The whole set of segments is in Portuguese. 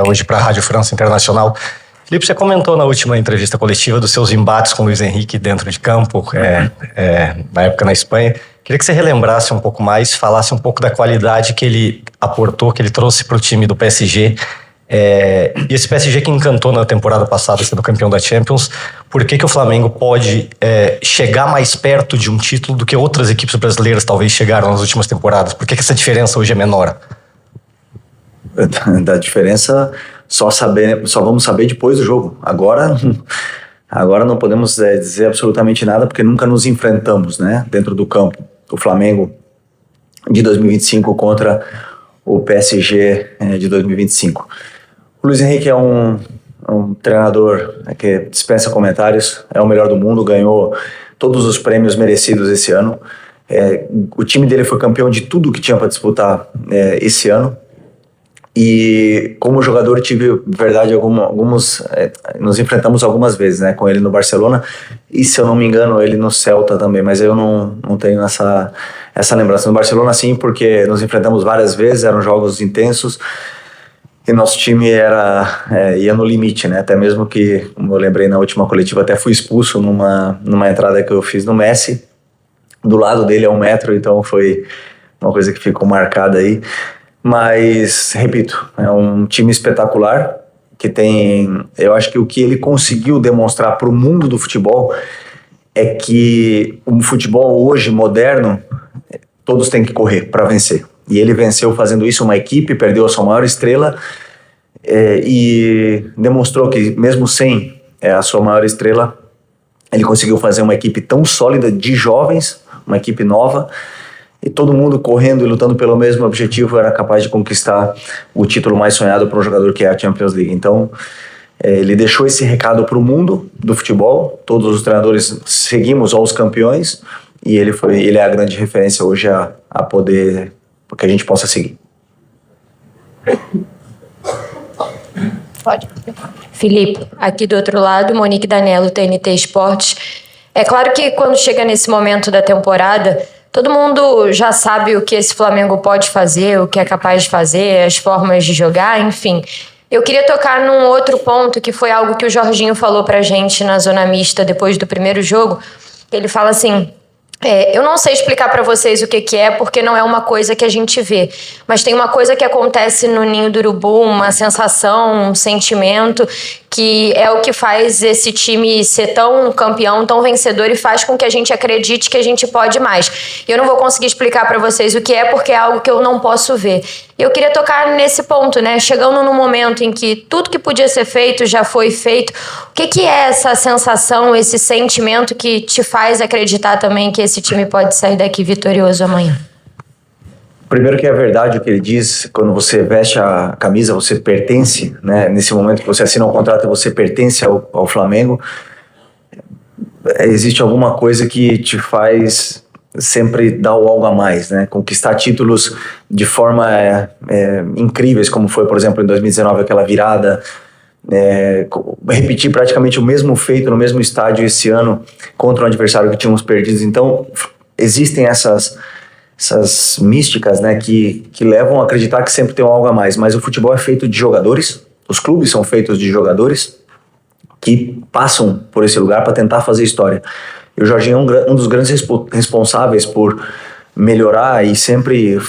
hoje para a Rádio França Internacional. Felipe, você comentou na última entrevista coletiva dos seus embates com o Luiz Henrique dentro de campo, na época na Espanha. Queria que você relembrasse um pouco mais, falasse um pouco da qualidade que ele aportou, que ele trouxe para o time do PSG. E esse PSG que encantou na temporada passada, sendo campeão da Champions, por que o Flamengo pode chegar mais perto de um título do que outras equipes brasileiras talvez chegaram nas últimas temporadas? Por que essa diferença hoje é menor? Da diferença só vamos saber depois do jogo. Agora não podemos dizer absolutamente nada, porque nunca nos enfrentamos, né, dentro do campo. O Flamengo de 2025 contra o PSG de 2025. O Luiz Henrique é um treinador que dispensa comentários, é o melhor do mundo, ganhou todos os prêmios merecidos esse ano. O time dele foi campeão de tudo que tinha para disputar esse ano. E como jogador tive, verdade, nos enfrentamos algumas vezes, né, com ele no Barcelona, e se eu não me engano ele no Celta também, mas eu não tenho essa lembrança. No Barcelona sim, porque nos enfrentamos várias vezes, eram jogos intensos e nosso time ia no limite, né, até mesmo que, como eu lembrei na última coletiva, até fui expulso numa entrada que eu fiz no Messi, do lado dele a 1 metro, então foi uma coisa que ficou marcada aí. Mas, repito, é um time espetacular, que tem... Eu acho que o que ele conseguiu demonstrar para o mundo do futebol é que o futebol hoje, moderno, todos têm que correr para vencer. E ele venceu fazendo isso, uma equipe, perdeu a sua maior estrela, e demonstrou que, mesmo sem a sua maior estrela, ele conseguiu fazer uma equipe tão sólida de jovens, uma equipe nova, e todo mundo correndo e lutando pelo mesmo objetivo era capaz de conquistar o título mais sonhado para um jogador, que é a Champions League. Então, ele deixou esse recado para o mundo do futebol, todos os treinadores seguimos aos campeões, e ele é a grande referência hoje a poder, que a gente possa seguir. Pode. Felipe, aqui do outro lado, Monique Danello, TNT Esportes. É claro que quando chega nesse momento da temporada, todo mundo já sabe o que esse Flamengo pode fazer, o que é capaz de fazer, as formas de jogar, enfim. Eu queria tocar num outro ponto, que foi algo que o Jorginho falou pra gente na zona mista depois do primeiro jogo. Ele fala assim... eu não sei explicar para vocês o que é, porque não é uma coisa que a gente vê. Mas tem uma coisa que acontece no Ninho do Urubu, uma sensação, um sentimento, que é o que faz esse time ser tão campeão, tão vencedor, e faz com que a gente acredite que a gente pode mais. Eu não vou conseguir explicar para vocês o que é, porque é algo que eu não posso ver. Eu queria tocar nesse ponto, né? Chegando no momento em que tudo que podia ser feito já foi feito, o que é essa sensação, esse sentimento que te faz acreditar também que esse time pode sair daqui vitorioso amanhã? Primeiro que é verdade o que ele diz, quando você veste a camisa, você pertence, né? Nesse momento que você assina um contrato, você pertence ao Flamengo. Existe alguma coisa que te faz sempre dar o algo a mais, né? Conquistar títulos de forma incríveis, como foi, por exemplo, em 2019, aquela virada, repetir praticamente o mesmo feito no mesmo estádio esse ano contra um adversário que tínhamos perdido. Então, existem essas místicas, né, que levam a acreditar que sempre tem um algo a mais, mas o futebol é feito de jogadores, os clubes são feitos de jogadores que passam por esse lugar para tentar fazer história. E o Jorginho é um dos grandes responsáveis por melhorar e sempre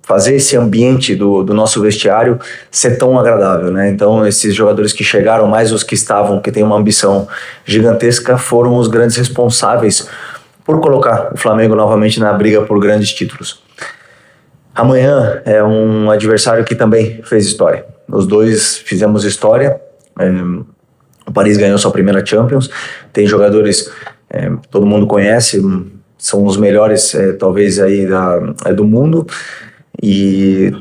fazer esse ambiente do nosso vestiário ser tão agradável, né? Então, esses jogadores que chegaram, mais os que estavam, que têm uma ambição gigantesca, foram os grandes responsáveis por colocar o Flamengo novamente na briga por grandes títulos. Amanhã é um adversário que também fez história. Os dois fizemos história. O Paris ganhou sua primeira Champions. Tem jogadores, todo mundo conhece, são os melhores, talvez, aí do mundo. E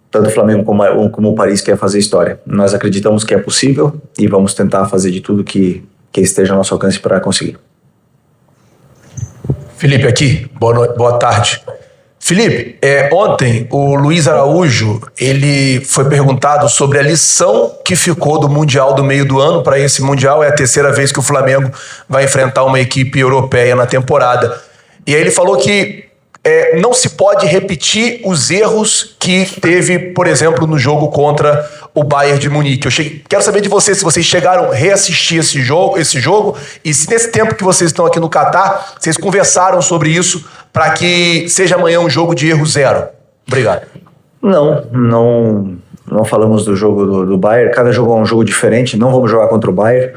tanto o Flamengo como o Paris quer fazer história. Nós acreditamos que é possível e vamos tentar fazer de tudo que esteja ao nosso alcance para conseguir. Felipe aqui, boa tarde. Felipe, ontem o Luiz Araújo, ele foi perguntado sobre a lição que ficou do Mundial do meio do ano para esse Mundial. É a terceira vez que o Flamengo vai enfrentar uma equipe europeia na temporada. E aí ele falou que não se pode repetir os erros que teve, por exemplo, no jogo contra o Bayern de Munique. Quero saber de vocês se vocês chegaram a reassistir esse jogo e se nesse tempo que vocês estão aqui no Catar, vocês conversaram sobre isso para que seja amanhã um jogo de erro zero. Obrigado. Não falamos do jogo do Bayern. Cada jogo é um jogo diferente. Não vamos jogar contra o Bayern.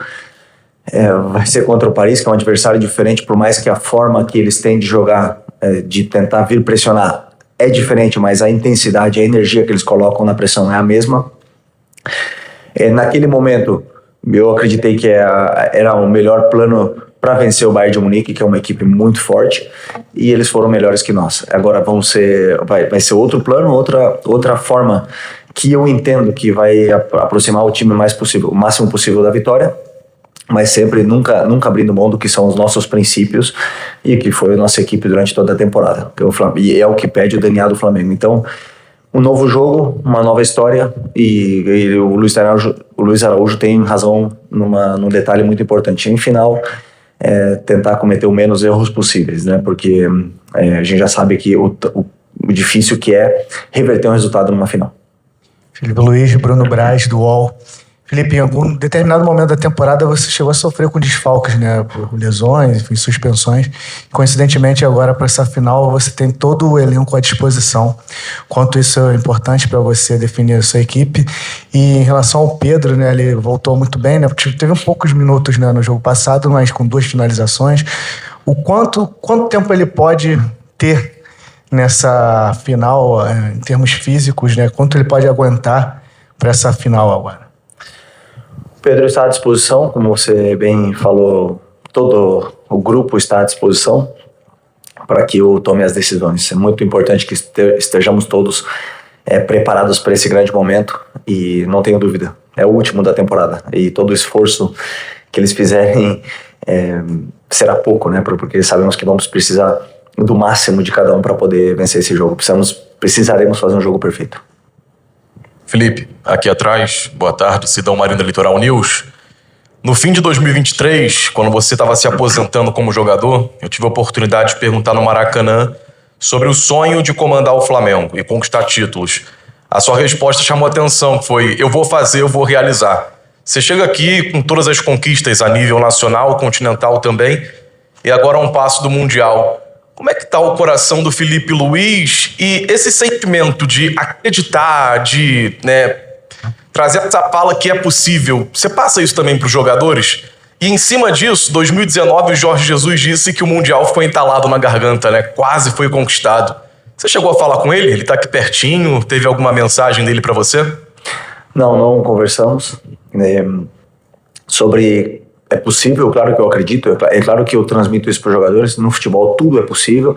Vai ser contra o Paris, que é um adversário diferente, por mais que a forma que eles têm de jogar, de tentar vir pressionar, é diferente, mas a intensidade, a energia que eles colocam na pressão é a mesma. Naquele momento, eu acreditei que era o melhor plano para vencer o Bayern de Munique, que é uma equipe muito forte, e eles foram melhores que nós. Agora vai ser outro plano, outra forma que eu entendo que vai aproximar o time o máximo possível da vitória, mas sempre, nunca abrindo mão do que são os nossos princípios e que foi a nossa equipe durante toda a temporada. E é o que pede o DNA do Flamengo. Então, um novo jogo, uma nova história, e o Luiz Araújo tem razão num detalhe muito importante. Em final, tentar cometer o menos erros possíveis, né? Porque a gente já sabe que o difícil que é reverter um resultado numa final. Felipe Luiz, Bruno Braz, do UOL. Felipe, em algum determinado momento da temporada você chegou a sofrer com desfalques, né? Por lesões, enfim, suspensões. Coincidentemente, agora para essa final, você tem todo o elenco à disposição. Quanto isso é importante para você definir a sua equipe. E em relação ao Pedro, né? Ele voltou muito bem, né? Teve poucos minutos, né, no jogo passado, mas com 2 finalizações. Quanto tempo ele pode ter nessa final, em termos físicos, né? Quanto ele pode aguentar para essa final agora? Pedro está à disposição, como você bem falou, todo o grupo está à disposição para que eu tome as decisões. É muito importante que estejamos todos preparados para esse grande momento e não tenho dúvida, é o último da temporada e todo o esforço que eles fizerem será pouco, né? Porque sabemos que vamos precisar do máximo de cada um para poder vencer esse jogo. Precisaremos fazer um jogo perfeito. Felipe, aqui atrás, boa tarde, Sidão Marinho da Litoral News. No fim de 2023, quando você estava se aposentando como jogador, eu tive a oportunidade de perguntar no Maracanã sobre o sonho de comandar o Flamengo e conquistar títulos. A sua resposta chamou a atenção, foi: eu vou fazer, eu vou realizar. Você chega aqui com todas as conquistas a nível nacional, continental também, e agora um passo do Mundial. Como é que está o coração do Felipe Luiz e esse sentimento de acreditar, de trazer essa fala que é possível? Você passa isso também para os jogadores? E em cima disso, 2019, o Jorge Jesus disse que o Mundial foi entalado na garganta, né? Quase foi conquistado. Você chegou a falar com ele? Ele está aqui pertinho? Teve alguma mensagem dele para você? Não conversamos. Sobre... É possível, claro que eu acredito, é claro que eu transmito isso para os jogadores. No futebol tudo é possível,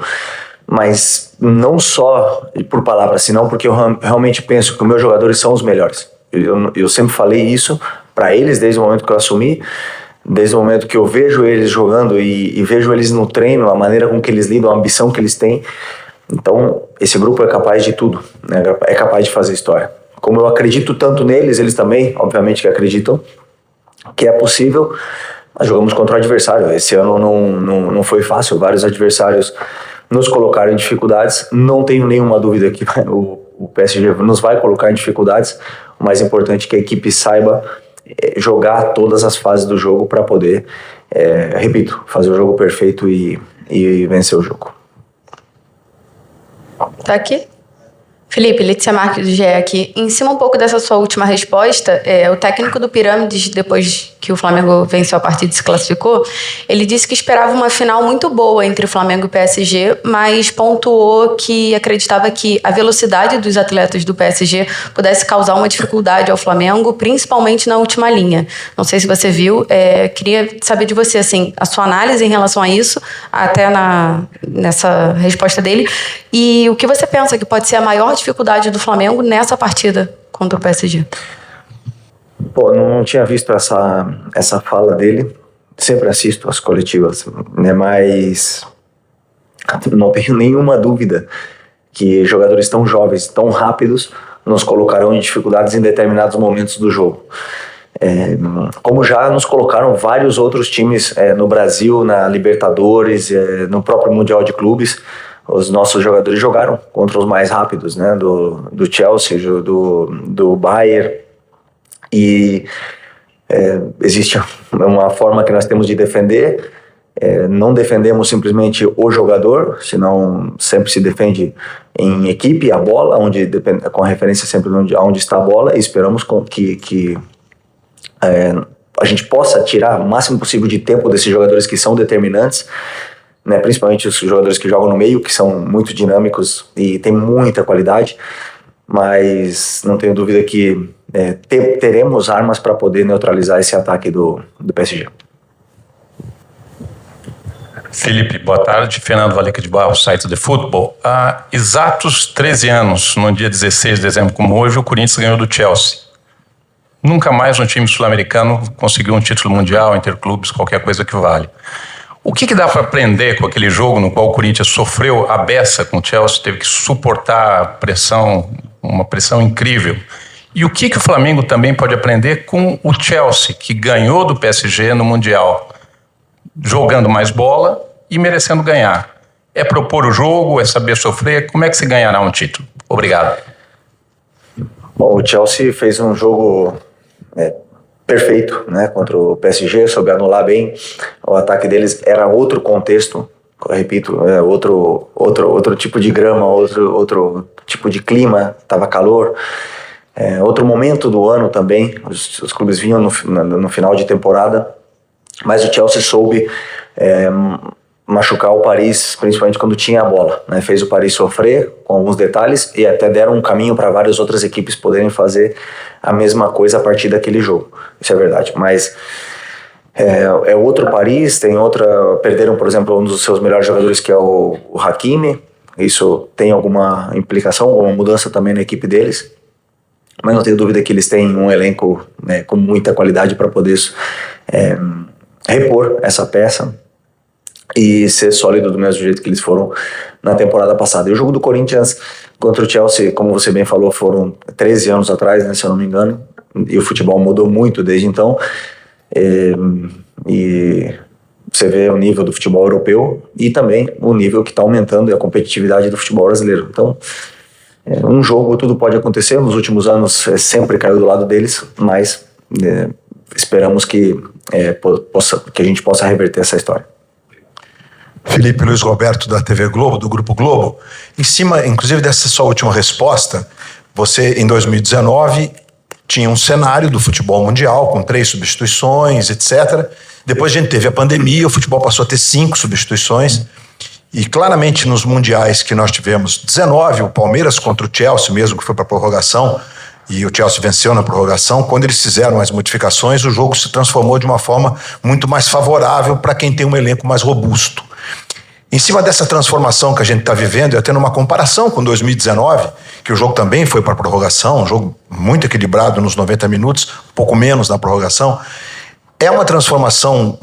mas não só por palavras, senão porque eu realmente penso que os meus jogadores são os melhores. Eu sempre falei isso para eles desde o momento que eu assumi, desde o momento que eu vejo eles jogando e vejo eles no treino, a maneira com que eles lidam, a ambição que eles têm. Então, esse grupo é capaz de tudo, né? É capaz de fazer história. Como eu acredito tanto neles, eles também, obviamente que acreditam que é possível. Nós jogamos contra o adversário. Esse ano não foi fácil. Vários adversários nos colocaram em dificuldades. Não tenho nenhuma dúvida que o PSG nos vai colocar em dificuldades. O mais importante é que a equipe saiba jogar todas as fases do jogo para poder, repito, fazer o jogo perfeito e vencer o jogo. Tá aqui? Felipe, Letícia Marques do GE aqui. Em cima um pouco dessa sua última resposta, o técnico do Pirâmides, depois que o Flamengo venceu a partida e se classificou, ele disse que esperava uma final muito boa entre o Flamengo e o PSG, mas pontuou que acreditava que a velocidade dos atletas do PSG pudesse causar uma dificuldade ao Flamengo, principalmente na última linha. Não sei se você viu, queria saber de você, assim, a sua análise em relação a isso, até nessa resposta dele, e o que você pensa que pode ser a maior dificuldade do Flamengo nessa partida contra o PSG. Pô, não tinha visto essa fala dele. Sempre assisto as coletivas, né? Mas não tenho nenhuma dúvida que jogadores tão jovens, tão rápidos, nos colocarão em dificuldades em determinados momentos do jogo. Como já nos colocaram vários outros times no Brasil, na Libertadores, no próprio Mundial de Clubes. os nossos jogadores jogaram contra os mais rápidos, né, do Chelsea, do Bayern, e existe uma forma que nós temos de defender. Não defendemos simplesmente o jogador, senão sempre se defende em equipe, a bola, com a referência sempre onde está a bola, e esperamos que a gente possa tirar o máximo possível de tempo desses jogadores que são determinantes, né, principalmente os jogadores que jogam no meio, que são muito dinâmicos e têm muita qualidade, mas não tenho dúvida que teremos armas para poder neutralizar esse ataque do PSG. Felipe, boa tarde. Fernando Valica de Barros, site de futebol. Há exatos 13 anos, no dia 16 de dezembro como hoje, o Corinthians ganhou do Chelsea. Nunca mais um time sul-americano conseguiu um título mundial, interclubes, qualquer coisa que vale. O que dá para aprender com aquele jogo no qual o Corinthians sofreu a beça com o Chelsea, teve que suportar pressão, uma pressão incrível? E o que o Flamengo também pode aprender com o Chelsea, que ganhou do PSG no Mundial, jogando mais bola e merecendo ganhar? É propor o jogo, é saber sofrer? Como é que se ganhará um título? Obrigado. Bom, o Chelsea fez um jogo perfeito, né, contra o PSG, soube anular bem. O ataque deles era outro contexto, eu repito, outro tipo de grama, outro tipo de clima, estava calor. Outro momento do ano também, os clubes vinham no final de temporada, mas o Chelsea soube machucar o Paris, principalmente quando tinha a bola, né? Fez o Paris sofrer com alguns detalhes e até deram um caminho para várias outras equipes poderem fazer a mesma coisa a partir daquele jogo. Isso é verdade, mas é outro Paris, perderam, por exemplo, um dos seus melhores jogadores, que é o Hakimi. Isso tem alguma implicação, alguma mudança também na equipe deles, mas não tenho dúvida que eles têm um elenco, né, com muita qualidade para poder repor essa peça e ser sólido do mesmo jeito que eles foram na temporada passada. E o jogo do Corinthians contra o Chelsea, como você bem falou, foram 13 anos atrás, né, se eu não me engano, e o futebol mudou muito desde então, e você vê o nível do futebol europeu e também o nível que está aumentando e a competitividade do futebol brasileiro. Então, um jogo, tudo pode acontecer. Nos últimos anos sempre caiu do lado deles, mas esperamos que a gente possa reverter essa história. Felipe Luiz Roberto, da TV Globo, do Grupo Globo. Em cima, inclusive, dessa sua última resposta, você, em 2019, tinha um cenário do futebol mundial, com 3 substituições, etc. Depois a gente teve a pandemia, o futebol passou a ter 5 substituições. E claramente nos mundiais que nós tivemos, 19, o Palmeiras contra o Chelsea mesmo, que foi para a prorrogação, e o Chelsea venceu na prorrogação, quando eles fizeram as modificações, o jogo se transformou de uma forma muito mais favorável para quem tem um elenco mais robusto. Em cima dessa transformação que a gente está vivendo, e tendo uma comparação com 2019, que o jogo também foi para a prorrogação, um jogo muito equilibrado nos 90 minutos, um pouco menos na prorrogação, é uma transformação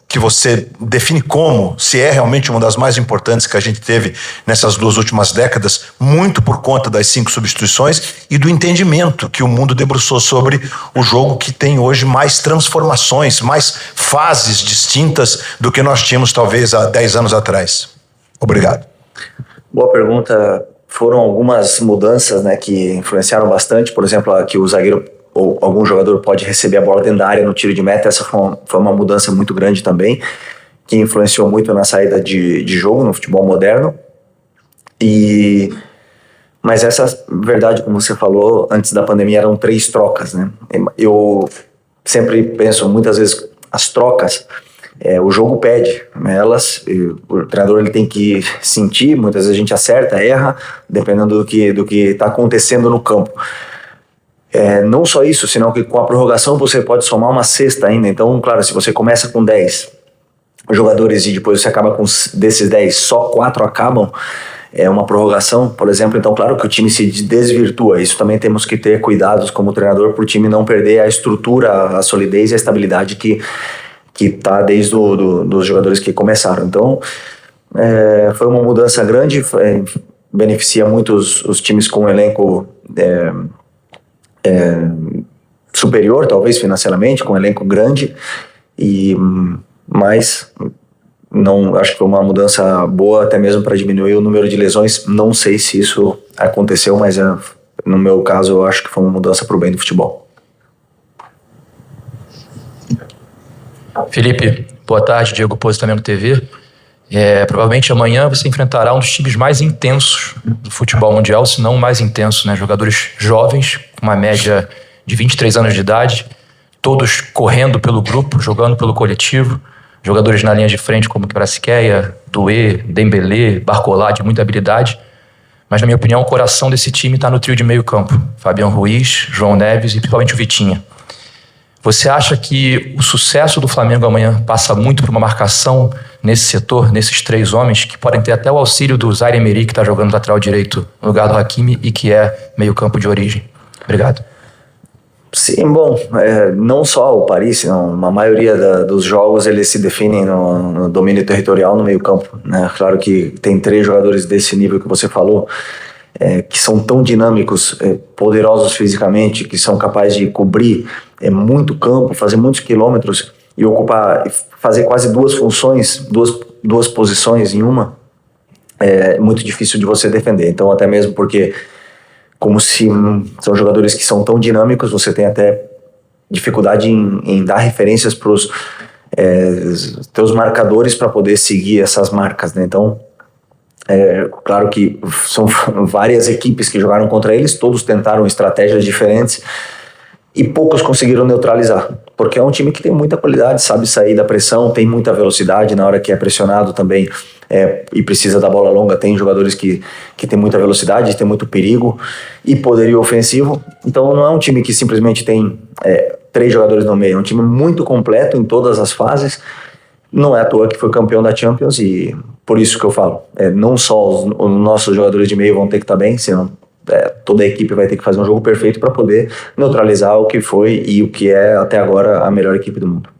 que você define como, se é realmente uma das mais importantes que a gente teve nessas 2 últimas décadas, muito por conta das 5 substituições e do entendimento que o mundo debruçou sobre o jogo, que tem hoje mais transformações, mais fases distintas do que nós tínhamos talvez há 10 anos atrás. Obrigado. Boa pergunta. Foram algumas mudanças, né, que influenciaram bastante. Por exemplo, que o zagueiro ou algum jogador pode receber a bola dentro da área no tiro de meta. Essa foi uma mudança muito grande também, que influenciou muito na saída de jogo no futebol moderno. Mas essa verdade, como você falou, antes da pandemia eram 3 trocas, né? Eu sempre penso, muitas vezes, as trocas, o jogo pede elas, o treinador ele tem que sentir, muitas vezes a gente acerta, erra, dependendo do que está acontecendo no campo. Não só isso, senão que com a prorrogação você pode somar uma sexta ainda. Então, claro, se você começa com 10 jogadores e depois você acaba com desses 10, só 4 acabam, uma prorrogação, por exemplo, então claro que o time se desvirtua. Isso também temos que ter cuidados como treinador para o time não perder a estrutura, a solidez e a estabilidade que está desde dos jogadores que começaram. Então, foi uma mudança grande, beneficia muito os times com um elenco superior, talvez financeiramente, com um elenco grande, mas não, acho que foi uma mudança boa, até mesmo para diminuir o número de lesões. Não sei se isso aconteceu, mas no meu caso eu acho que foi uma mudança para o bem do futebol. Felipe, boa tarde, Diego Pozzi, Flamengo TV. Provavelmente amanhã você enfrentará um dos times mais intensos do futebol mundial, se não o mais intenso, né? Jogadores jovens, com uma média de 23 anos de idade, todos correndo pelo grupo, jogando pelo coletivo, jogadores na linha de frente como Kvaratskhelia, Doué, Dembélé, Barcola, de muita habilidade. Mas, na minha opinião, o coração desse time está no trio de meio campo. Fabian Ruiz, João Neves e principalmente o Vitinha. Você acha que o sucesso do Flamengo amanhã passa muito por uma marcação nesse setor, nesses 3 homens, que podem ter até o auxílio do Zaire Emery, que está jogando lateral direito no lugar do Hakimi e que é meio campo de origem? Obrigado. Sim, bom, não só o Paris, não, uma maioria dos jogos eles se definem no domínio territorial no meio campo, né? Claro que tem 3 jogadores desse nível que você falou, que são tão dinâmicos, poderosos fisicamente, que são capazes de cobrir muito campo, fazer muitos quilômetros e fazer quase 2 funções, duas posições em uma. É muito difícil de você defender, então até mesmo porque como se são jogadores que são tão dinâmicos, você tem até dificuldade em dar referências para os teus marcadores para poder seguir essas marcas, né? Então, claro que são várias equipes que jogaram contra eles, todos tentaram estratégias diferentes e poucos conseguiram neutralizar, porque é um time que tem muita qualidade, sabe sair da pressão, tem muita velocidade na hora que é pressionado também, e precisa da bola longa, tem jogadores que tem muita velocidade, tem muito perigo e poderio ofensivo. Então não é um time que simplesmente tem 3 jogadores no meio, é um time muito completo em todas as fases. Não é à toa que foi campeão da Champions e por isso que eu falo, não só os nossos jogadores de meio vão ter que estar bem, senão toda a equipe vai ter que fazer um jogo perfeito para poder neutralizar o que foi e o que é até agora a melhor equipe do mundo.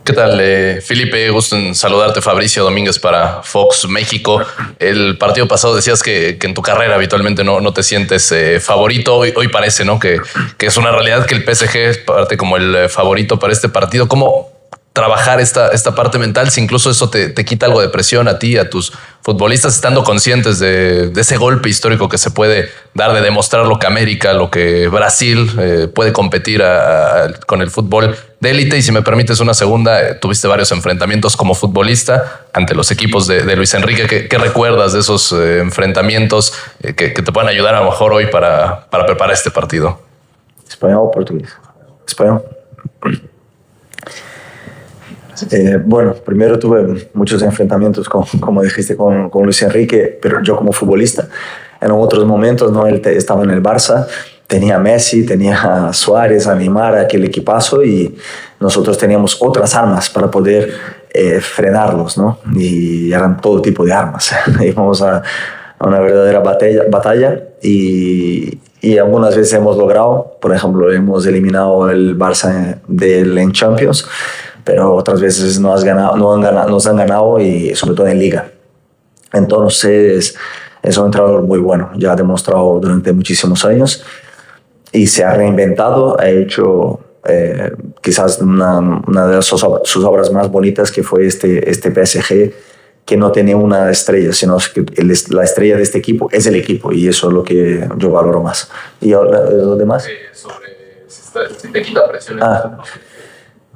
¿Qué tal, Felipe? Gusto en saludarte, Fabricio Domínguez para Fox México. El partido pasado decías que en tu carrera habitualmente no te sientes favorito. Hoy parece, ¿no? Que es una realidad que el PSG parte como el favorito para este partido. ¿Cómo trabajar esta parte mental si incluso eso te quita algo de presión a ti, a tus futbolistas, estando conscientes de ese golpe histórico que se puede dar de demostrar lo que América, lo que Brasil puede competir con el fútbol de élite? Y si me permites una segunda, tuviste varios enfrentamientos como futbolista ante los equipos de Luis Enrique. ¿Qué recuerdas de esos enfrentamientos que te puedan ayudar a lo mejor hoy para preparar este partido? ¿Español o portugués? Español. Bueno, primero tuve muchos enfrentamientos, como dijiste, con Luis Enrique, pero yo como futbolista. En otros momentos, ¿no? Él estaba en el Barça, tenía a Messi, tenía a Suárez, a Neymar, aquel equipazo, y nosotros teníamos otras armas para poder frenarlos, ¿no? Y eran todo tipo de armas. Íbamos a una verdadera batalla y algunas veces hemos logrado, por ejemplo, hemos eliminado el Barça en Champions, pero otras veces nos han ganado y sobre todo en Liga. Entonces es un entrenador muy bueno, ya ha demostrado durante muchísimos años y se ha reinventado, ha hecho quizás una de sus obras más bonitas, que fue este PSG, que no tiene una estrella, sino que la estrella de este equipo es el equipo, y eso es lo que yo valoro más. ¿Y lo demás? Sobre si te quita presión.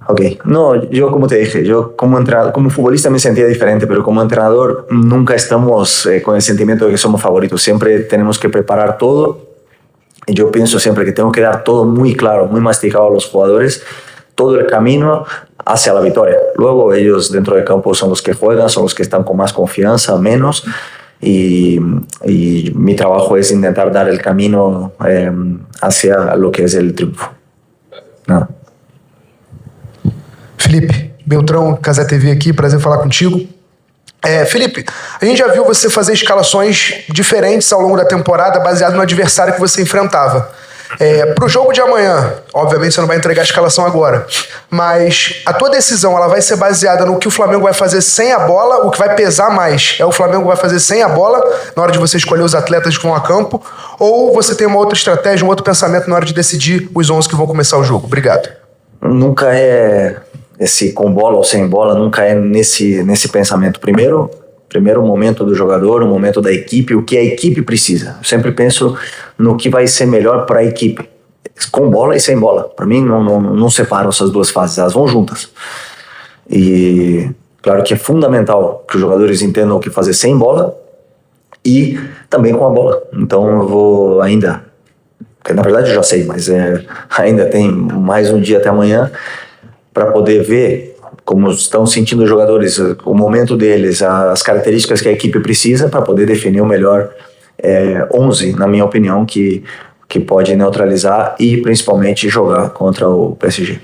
Ok, no, yo como te dije, yo como futbolista me sentía diferente, pero como entrenador nunca estamos con el sentimiento de que somos favoritos, siempre tenemos que preparar todo, y yo pienso siempre que tengo que dar todo muy claro, muy masticado a los jugadores, todo el camino hacia la victoria. Luego ellos dentro del campo son los que juegan, son los que están con más confianza, menos, y mi trabajo es intentar dar el camino hacia lo que es el triunfo. Nada. Felipe, Beltrão, Casa TV aqui, prazer falar contigo. Felipe, a gente já viu você fazer escalações diferentes ao longo da temporada, baseado no adversário que você enfrentava. Pro jogo de amanhã, obviamente você não vai entregar a escalação agora, mas a tua decisão ela vai ser baseada no que o Flamengo vai fazer sem a bola, o que vai pesar mais o Flamengo vai fazer sem a bola, na hora de você escolher os atletas que vão a campo, ou você tem uma outra estratégia, um outro pensamento na hora de decidir os 11 que vão começar o jogo? Obrigado. Nunca é esse com bola ou sem bola, nunca é nesse pensamento. Primeiro o momento do jogador, o momento da equipe, o que a equipe precisa. Eu sempre penso no que vai ser melhor para a equipe, com bola e sem bola. Para mim, não separo essas duas fases, elas vão juntas. E claro que é fundamental que os jogadores entendam o que fazer sem bola e também com a bola. Então eu vou ainda, na verdade eu já sei, mas ainda tem mais um dia até amanhã para poder ver como estão sentindo os jogadores, o momento deles, as características que a equipe precisa para poder definir o melhor 11, na minha opinião, que pode neutralizar e principalmente jogar contra o PSG.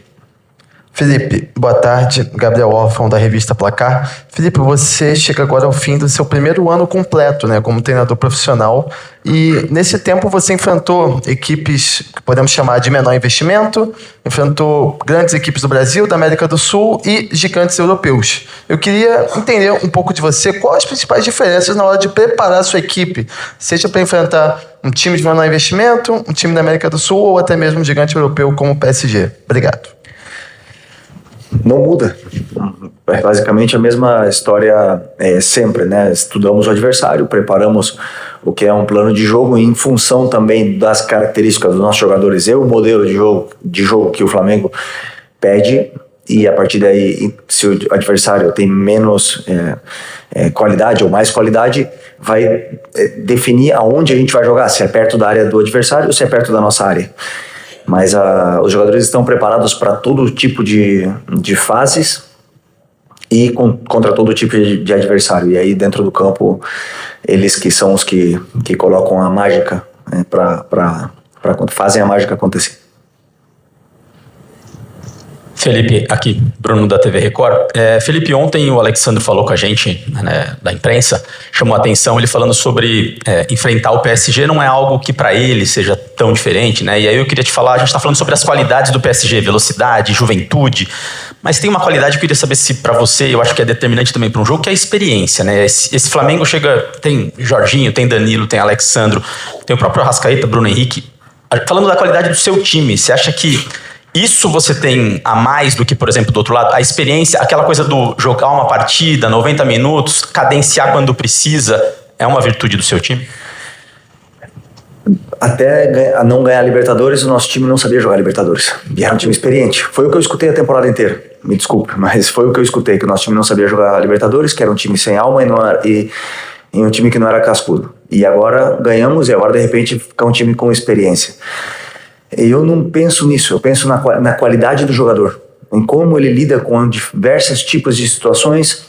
Felipe, boa tarde. Gabriel Órfão, da revista Placar. Felipe, você chega agora ao fim do seu primeiro ano completo, né, como treinador profissional. E nesse tempo você enfrentou equipes que podemos chamar de menor investimento, enfrentou grandes equipes do Brasil, da América do Sul e gigantes europeus. Eu queria entender um pouco de você quais as principais diferenças na hora de preparar a sua equipe, seja para enfrentar um time de menor investimento, um time da América do Sul ou até mesmo um gigante europeu como o PSG. Obrigado. Não muda. É basicamente a mesma história sempre, né? Estudamos o adversário, preparamos o que é um plano de jogo em função também das características dos nossos jogadores e o modelo de jogo que o Flamengo pede, e a partir daí, se o adversário tem menos qualidade ou mais qualidade, vai definir aonde a gente vai jogar, se é perto da área do adversário ou se é perto da nossa área. Mas os jogadores estão preparados para todo tipo de fases e contra todo tipo de adversário. E aí dentro do campo, eles que são os que colocam a mágica, né, fazem a mágica acontecer. Felipe, aqui, Bruno da TV Record. Felipe, ontem o Alexandre falou com a gente, né, da imprensa, chamou a atenção ele falando sobre enfrentar o PSG não é algo que para ele seja tão diferente, né? E aí eu queria te falar, a gente está falando sobre as qualidades do PSG, velocidade, juventude, mas tem uma qualidade que eu queria saber se para você, eu acho que é determinante também para um jogo, que é a experiência, né? Esse Flamengo tem Jorginho, tem Danilo, tem Alexandro, tem o próprio Arrascaeta, Bruno Henrique. Falando da qualidade do seu time, você acha que isso você tem a mais do que, por exemplo, do outro lado? A experiência, aquela coisa do jogar uma partida, 90 minutos, cadenciar quando precisa, é uma virtude do seu time? Até não ganhar Libertadores, o nosso time não sabia jogar Libertadores. E era um time experiente. Foi o que eu escutei a temporada inteira. Me desculpe, mas foi o que eu escutei, que o nosso time não sabia jogar Libertadores, que era um time sem alma e um time que não era cascudo. E agora ganhamos e agora, de repente, fica um time com experiência. Eu não penso nisso, eu penso na qualidade do jogador, em como ele lida com diversos tipos de situações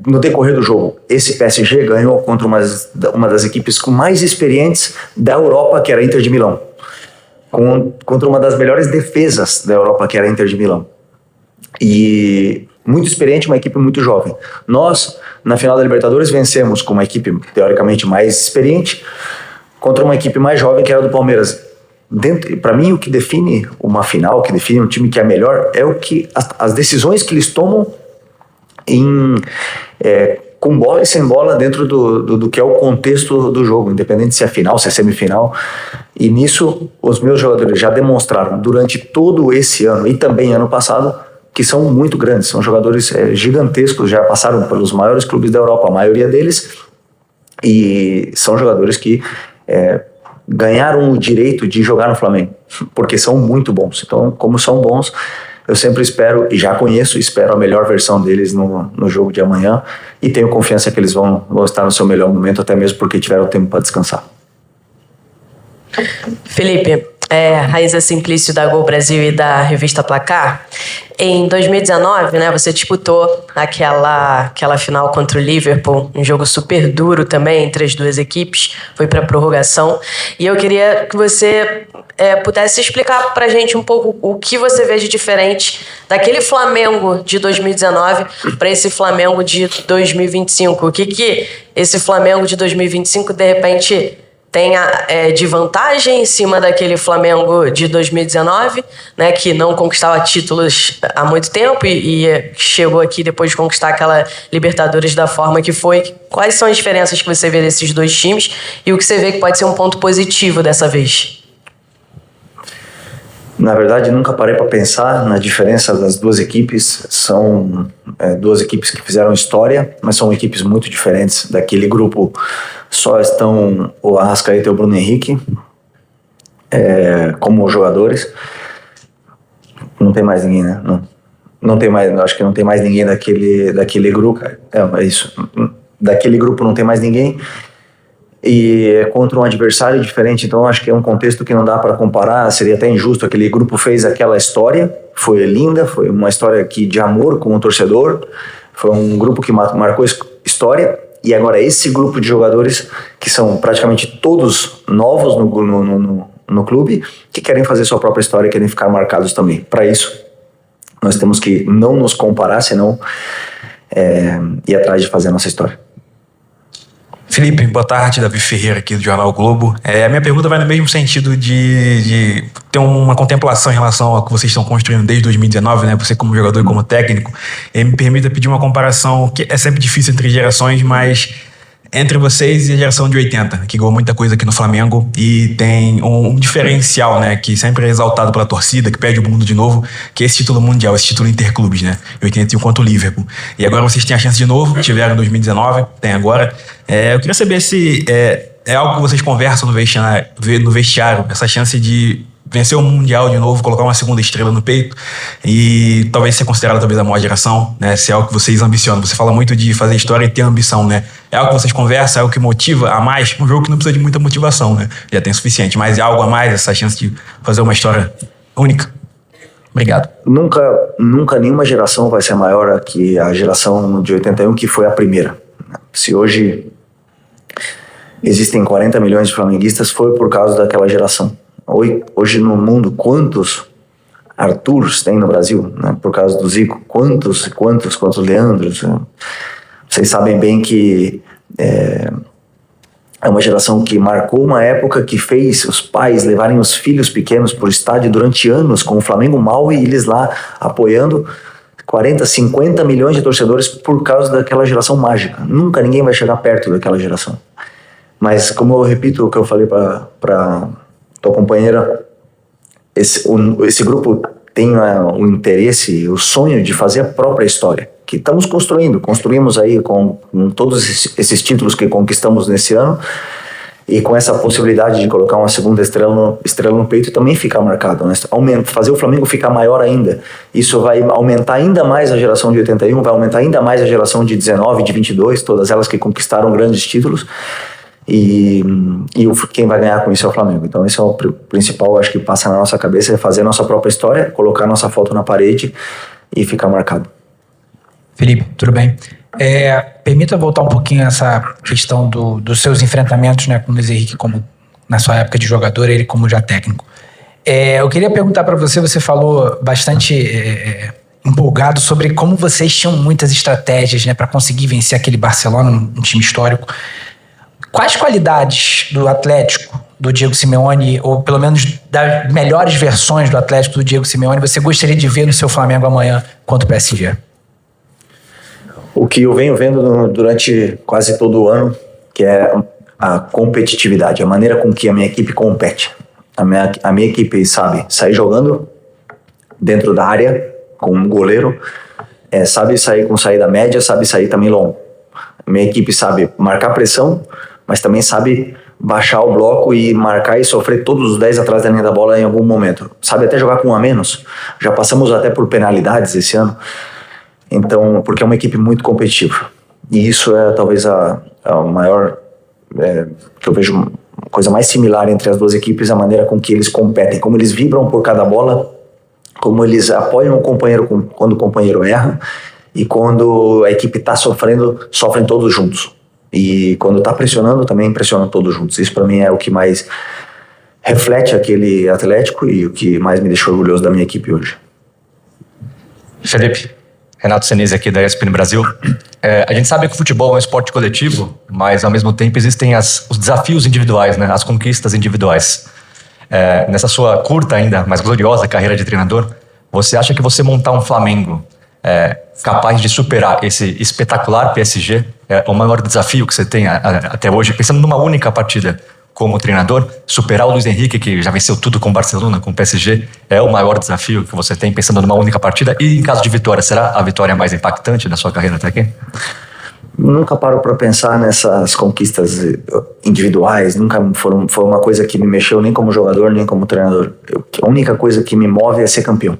no decorrer do jogo. Esse PSG ganhou contra uma das equipes com mais experientes da Europa, que era a Inter de Milão, contra uma das melhores defesas da Europa, que era a Inter de Milão. E muito experiente, uma equipe muito jovem. Nós, na final da Libertadores, vencemos com uma equipe teoricamente mais experiente contra uma equipe mais jovem, que era do Palmeiras. Para mim, o que define uma final, o que define um time que é melhor, é o que as decisões que eles tomam com bola e sem bola dentro do que é o contexto do jogo, independente se é final, se é semifinal. E nisso, os meus jogadores já demonstraram durante todo esse ano e também ano passado que são muito grandes, são jogadores gigantescos, já passaram pelos maiores clubes da Europa, a maioria deles, e são jogadores que ganharam o direito de jogar no Flamengo, porque são muito bons. Então, como são bons, eu sempre espero, e já conheço, espero a melhor versão deles no jogo de amanhã, e tenho confiança que eles vão estar no seu melhor momento, até mesmo porque tiveram tempo para descansar. Felipe, Raíza Simplício da Gol Brasil e da revista Placar. Em 2019, né, você disputou aquela final contra o Liverpool, um jogo super duro também entre as duas equipes, foi para prorrogação. E eu queria que você pudesse explicar pra gente um pouco o que você vê de diferente daquele Flamengo de 2019 para esse Flamengo de 2025. O que esse Flamengo de 2025, de repente, tem de vantagem em cima daquele Flamengo de 2019, né, que não conquistava títulos há muito tempo e chegou aqui depois de conquistar aquela Libertadores da forma que foi. Quais são as diferenças que você vê desses dois times e o que você vê que pode ser um ponto positivo dessa vez? Na verdade, nunca parei para pensar na diferença das duas equipes. São duas equipes que fizeram história, mas são equipes muito diferentes. Daquele grupo só estão o Arrascaeta e o Bruno Henrique como jogadores. Não tem mais ninguém, né? Não tem mais, acho que não tem mais ninguém daquele grupo. É isso. Daquele grupo não tem mais ninguém. E é contra um adversário diferente, então acho que é um contexto que não dá para comparar, seria até injusto. Aquele grupo fez aquela história, foi linda, foi uma história de amor com o torcedor, foi um grupo que marcou história, e agora esse grupo de jogadores, que são praticamente todos novos no clube, que querem fazer sua própria história, querem ficar marcados também. Para isso, nós temos que não nos comparar, senão ir atrás de fazer a nossa história. Felipe, boa tarde, Davi Ferreira aqui do Jornal o Globo. A minha pergunta vai no mesmo sentido de ter uma contemplação em relação ao que vocês estão construindo desde 2019, né? Você como jogador e como técnico. Me permita pedir uma comparação, que é sempre difícil entre gerações, mas entre vocês e a geração de 80, que ganhou muita coisa aqui no Flamengo e tem um diferencial, né? Que sempre é exaltado pela torcida, que pede o mundo de novo, que é esse título mundial, esse título interclubes, né? 81 contra o Liverpool. E agora vocês têm a chance de novo, tiveram em 2019, tem agora. Eu queria saber se é algo que vocês conversam no vestiário, essa chance de vencer o Mundial de novo, colocar uma segunda estrela no peito e talvez ser considerado talvez a maior geração, né? Se é algo que vocês ambicionam. Você fala muito de fazer história e ter ambição, né? É algo que vocês conversam, é algo que motiva a mais. Um jogo que não precisa de muita motivação, né? Já tem o suficiente, mas é algo a mais, essa chance de fazer uma história única. Obrigado. Nunca nenhuma geração vai ser maior que a geração de 81, que foi a primeira. Se hoje existem 40 milhões de flamenguistas, foi por causa daquela geração. Hoje no mundo, quantos Arthurs tem no Brasil, né? Por causa do Zico? Quantos Leandros? Né? Vocês sabem bem que é uma geração que marcou uma época, que fez os pais levarem os filhos pequenos por estádio durante anos, com o Flamengo mal e eles lá apoiando. 40, 50 milhões de torcedores por causa daquela geração mágica. Nunca ninguém vai chegar perto daquela geração. Mas, como eu repito o que eu falei para tua companheira, esse grupo tem o interesse, o sonho de fazer a própria história, que estamos construímos aí com todos esses títulos que conquistamos nesse ano, e com essa possibilidade de colocar uma segunda estrela no peito também ficar marcado, né? Fazer o Flamengo ficar maior ainda. Isso vai aumentar ainda mais a geração de 81, vai aumentar ainda mais a geração de 19, de 22, todas elas que conquistaram grandes títulos. E quem vai ganhar com isso é o Flamengo. Então esse é o principal, acho que passa na nossa cabeça, é fazer a nossa própria história, colocar nossa foto na parede e ficar marcado. Felipe, tudo bem? Permita voltar um pouquinho a essa questão dos seus enfrentamentos, né, com o Luiz Henrique como na sua época de jogador, ele como já técnico. Eu queria perguntar para você falou bastante empolgado sobre como vocês tinham muitas estratégias, né, para conseguir vencer aquele Barcelona, um time histórico. Quais qualidades do Atlético, do Diego Simeone, ou pelo menos das melhores versões do Atlético do Diego Simeone, você gostaria de ver no seu Flamengo amanhã contra o PSG? O que eu venho vendo durante quase todo o ano, que é a competitividade, a maneira com que a minha equipe compete. A minha equipe sabe sair jogando dentro da área, com um goleiro, sabe sair com saída média, sabe sair também longo. A minha equipe sabe marcar pressão, mas também sabe baixar o bloco e marcar e sofrer todos os 10 atrás da linha da bola em algum momento. Sabe até jogar com um a menos. Já passamos até por penalidades esse ano. Então, porque é uma equipe muito competitiva. E isso é talvez a maior, que eu vejo, uma coisa mais similar entre as duas equipes, a maneira com que eles competem, como eles vibram por cada bola, como eles apoiam o companheiro quando o companheiro erra, e quando a equipe está sofrendo, sofrem todos juntos. E quando está pressionando, também pressionam todos juntos. Isso para mim é o que mais reflete aquele Atlético e o que mais me deixou orgulhoso da minha equipe hoje. Felipe, Renato Senise aqui da ESPN Brasil. A gente sabe que o futebol é um esporte coletivo, mas ao mesmo tempo existem os desafios individuais, né? As conquistas individuais. Nessa sua curta ainda, mas gloriosa carreira de treinador, você acha que você montar um Flamengo capaz de superar esse espetacular PSG é o maior desafio que você tem até hoje, pensando numa única partida? como treinador, superar o Luiz Henrique, que já venceu tudo com o Barcelona, com o PSG, é o maior desafio que você tem pensando numa única partida? E em caso de vitória, será a vitória mais impactante da sua carreira até aqui? Nunca paro para pensar nessas conquistas individuais, nunca foi uma coisa que me mexeu nem como jogador, nem como treinador. A única coisa que me move é ser campeão.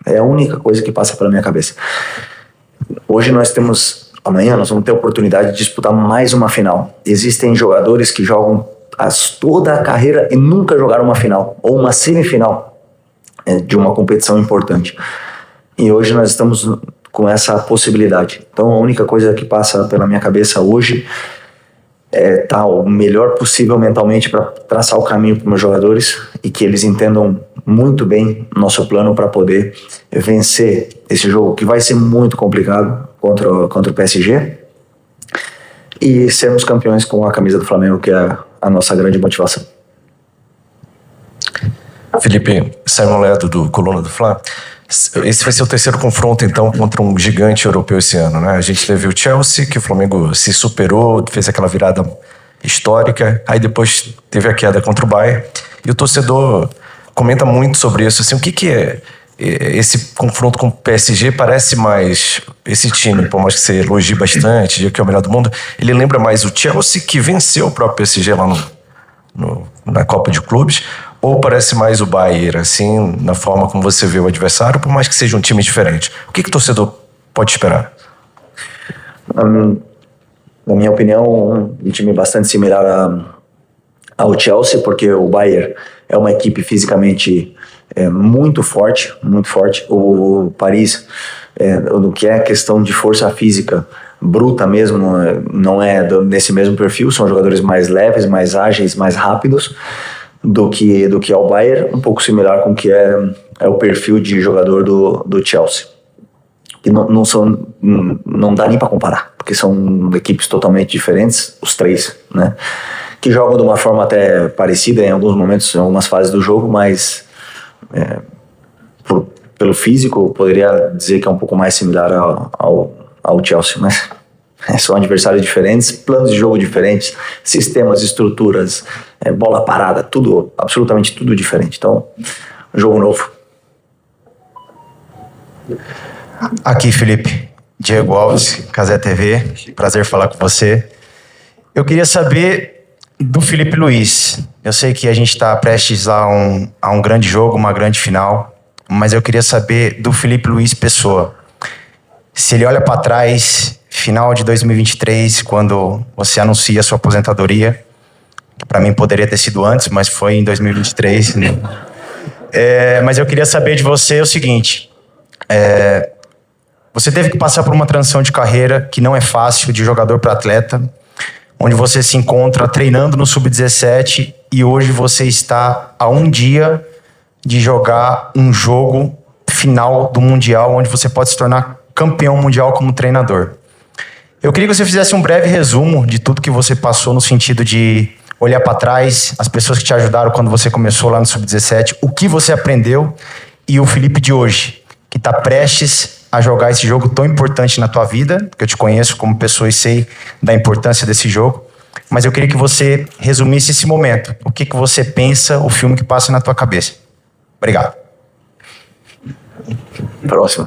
É a única coisa que passa pela minha cabeça. Hoje amanhã nós vamos ter a oportunidade de disputar mais uma final. Existem jogadores que jogam toda a carreira e nunca jogaram uma final, ou uma semifinal de uma competição importante. E hoje nós estamos com essa possibilidade. Então a única coisa que passa pela minha cabeça hoje é estar o melhor possível mentalmente para traçar o caminho para os meus jogadores e que eles entendam muito bem o nosso plano para poder vencer esse jogo, que vai ser muito complicado contra o PSG, e sermos campeões com a camisa do Flamengo, que é a nossa grande motivação. Felipe, Simon Ledo, do Coluna do Fla. Esse vai ser o terceiro confronto, então, contra um gigante europeu esse ano, né? A gente teve o Chelsea, que o Flamengo se superou, fez aquela virada histórica, aí depois teve a queda contra o Bayern, e o torcedor comenta muito sobre isso, assim, o que é esse confronto com o PSG? Parece mais esse time, por mais que você elogie bastante, que é o melhor do mundo, ele lembra mais o Chelsea, que venceu o próprio PSG lá na Copa de Clubes, ou parece mais o Bayern, assim, na forma como você vê o adversário, por mais que seja um time diferente? O que o torcedor pode esperar? Na minha opinião, um time bastante similar ao Chelsea, porque o Bayern é uma equipe fisicamente muito forte, muito forte. O Paris, no que é questão de força física bruta mesmo, não é nesse mesmo perfil, são jogadores mais leves, mais ágeis, mais rápidos do que é o Bayern, um pouco similar com o que é o perfil de jogador do Chelsea. Que não dá nem para comparar, porque são equipes totalmente diferentes, os três, né? Que jogam de uma forma até parecida em alguns momentos, em algumas fases do jogo, mas pelo físico eu poderia dizer que é um pouco mais similar ao Chelsea, mas são adversários diferentes, planos de jogo diferentes, sistemas, estruturas, bola parada, tudo, absolutamente tudo diferente. Então, jogo novo. Aqui, Felipe, Diego Alves, Cazé TV, prazer falar com você. Eu queria saber do Filipe Luís. Eu sei que a gente está prestes a um grande jogo, uma grande final, mas eu queria saber do Filipe Luís pessoa. Se ele olha para trás, final de 2023, quando você anuncia a sua aposentadoria, que para mim poderia ter sido antes, mas foi em 2023, né? Mas eu queria saber de você o seguinte: você teve que passar por uma transição de carreira que não é fácil, de jogador para atleta, onde você se encontra treinando no Sub-17 e hoje você está a um dia de jogar um jogo final do Mundial, onde você pode se tornar campeão mundial como treinador. Eu queria que você fizesse um breve resumo de tudo que você passou, no sentido de olhar para trás, as pessoas que te ajudaram quando você começou lá no Sub-17, o que você aprendeu, e o Felipe de hoje, que está prestes a jogar esse jogo tão importante na tua vida, porque eu te conheço como pessoa e sei da importância desse jogo, mas eu queria que você resumisse esse momento. O que você pensa, o filme que passa na tua cabeça. Obrigado. Próximo.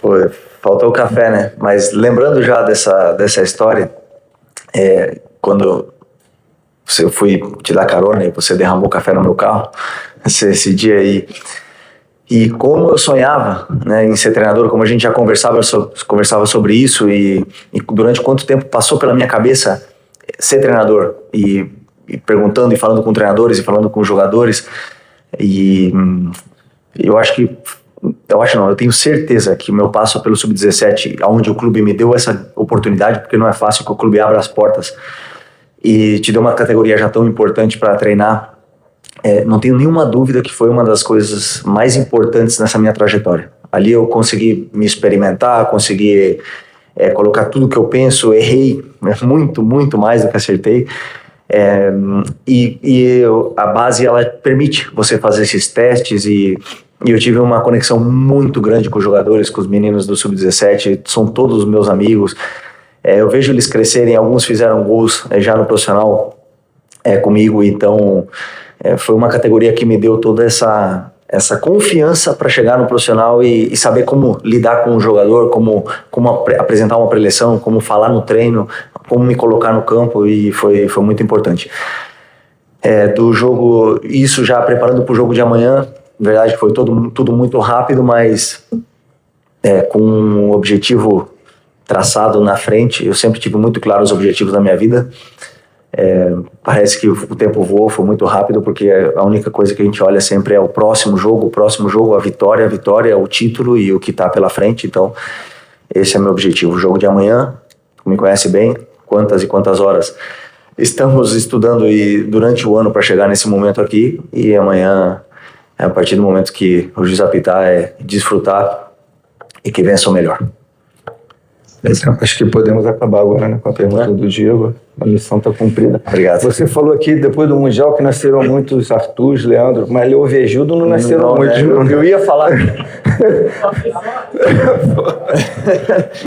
Pô, faltou o café, né? Mas lembrando já dessa história, quando eu fui te dar carona e você derramou café no meu carro, esse dia aí, e como eu sonhava, né, em ser treinador, como a gente já conversava sobre isso, e durante quanto tempo passou pela minha cabeça ser treinador, e perguntando e falando com treinadores e falando com jogadores, e eu tenho certeza que o meu passo pelo Sub-17, onde o clube me deu essa oportunidade, porque não é fácil que o clube abra as portas e te deu uma categoria já tão importante para treinar, não tenho nenhuma dúvida que foi uma das coisas mais importantes nessa minha trajetória. Ali eu consegui me experimentar, consegui colocar tudo que eu penso, errei muito, muito mais do que acertei. A base, ela permite você fazer esses testes, e eu tive uma conexão muito grande com os jogadores, com os meninos do Sub-17, são todos meus amigos. Eu vejo eles crescerem, alguns fizeram gols já no profissional comigo, então foi uma categoria que me deu toda essa confiança para chegar no profissional e saber como lidar com o jogador, como apresentar uma preleção, como falar no treino, como me colocar no campo, e foi muito importante. Do jogo, isso já preparando para o jogo de amanhã, na verdade foi tudo muito rápido, mas com um objetivo traçado na frente. Eu sempre tive muito claro os objetivos da minha vida. Parece que o tempo voou, foi muito rápido, porque a única coisa que a gente olha sempre é o próximo jogo, a vitória, o título e o que está pela frente. Então esse é meu objetivo, o jogo de amanhã. Me conhece bem, quantas e quantas horas estamos estudando durante o ano para chegar nesse momento aqui, e amanhã, a partir do momento que o juiz apitar, desfrutar e que vença o melhor. Acho que podemos acabar agora, né, com a pergunta do Diego. A missão está cumprida. Obrigado. Você falou aqui, depois do Mundial, que nasceram muitos Arthurs, Leandro, mas Leovegildo não nasceram muitos. Eu ia falar.